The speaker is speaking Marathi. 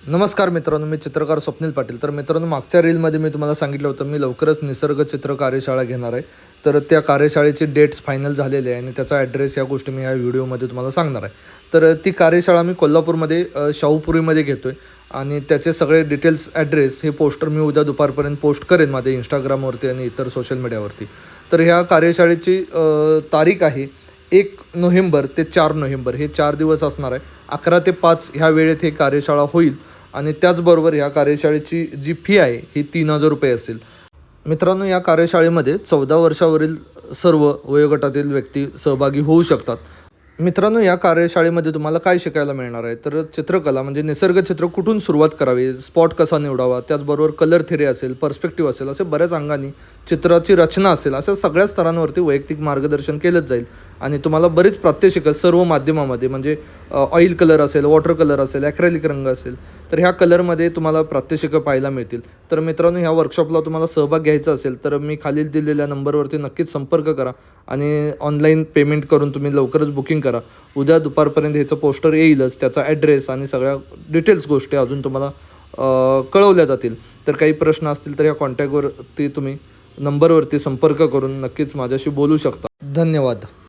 नमस्कार मित्रांनो, मी चित्रकार स्वप्नील पाटील. तर मित्रांनो, मागच्या रीलमध्ये मी तुम्हाला सांगितलं होतं मी लवकरच निसर्ग चित्र कार्यशाळा घेणार आहे. तर त्या कार्यशाळेची डेट्स फायनल झालेले आहे आणि त्याचा ॲड्रेस या गोष्टी मी या व्हिडिओमध्ये तुम्हाला सांगणार आहे. तर ती कार्यशाळा मी कोल्हापूरमध्ये शाहूपुरीमध्ये घेतो आहे आणि त्याचे सगळे डिटेल्स ॲड्रेस हे पोस्टर मी उद्या दुपारपर्यंत पोस्ट करेन माझ्या इंस्टाग्रामवरती आणि इतर सोशल मीडियावरती. तर ह्या कार्यशाळेची तारीख आहे 1 नोव्हेंबर ते 4 नोव्हेंबर, हे 4 दिवस असणार आहे. 11 ते 5 ह्या वेळेत ही कार्यशाळा होईल आणि त्याचबरोबर ह्या कार्यशाळेची जी फी आहे ही 3000 रुपये असेल. मित्रांनो, या कार्यशाळेमध्ये 14 वर्षावरील सर्व वयोगटातील व्यक्ती सहभागी होऊ शकतात. मित्रांनो, या कार्यशाळेमध्ये तुम्हाला काय शिकायला मिळणार आहे, तर चित्रकला म्हणजे निसर्गचित्र कुठून सुरुवात करावी, स्पॉट कसा निवडावा, त्याचबरोबर कलर थिअरी असेल, पर्स्पेक्टिव्ह असेल, असे बऱ्याच अंगाने चित्राची रचना असेल, अशा सगळ्या स्तरांवरती वैयक्तिक मार्गदर्शन केलंच जाईल. आणि तुम्हाला बरीच प्रात्यक्षिकं सर्व माध्यमामध्ये म्हणजे ऑइल कलर असेल, वॉटर कलर असेल, ॲक्रेलिक रंग असेल, तर ह्या कलरमध्ये तुम्हाला प्रात्यक्षिकं पाहायला मिळतील. तर मित्रांनो, ह्या वर्कशॉपला तुम्हाला सहभाग घ्यायचा असेल तर मी खालील दिलेल्या नंबरवरती नक्कीच संपर्क करा आणि ऑनलाईन पेमेंट करून तुम्ही लवकरच बुकिंग करा. उद्या दुपारपर्यंत ह्याचं पोस्टर येईलच, त्याचा ॲड्रेस आणि सगळ्या डिटेल्स गोष्टी अजून तुम्हाला कळवल्या जातील. तर काही प्रश्न असतील तर ह्या कॉन्टॅक्टवरती तुम्ही नंबरवरती संपर्क करून नक्कीच माझ्याशी बोलू शकता. धन्यवाद.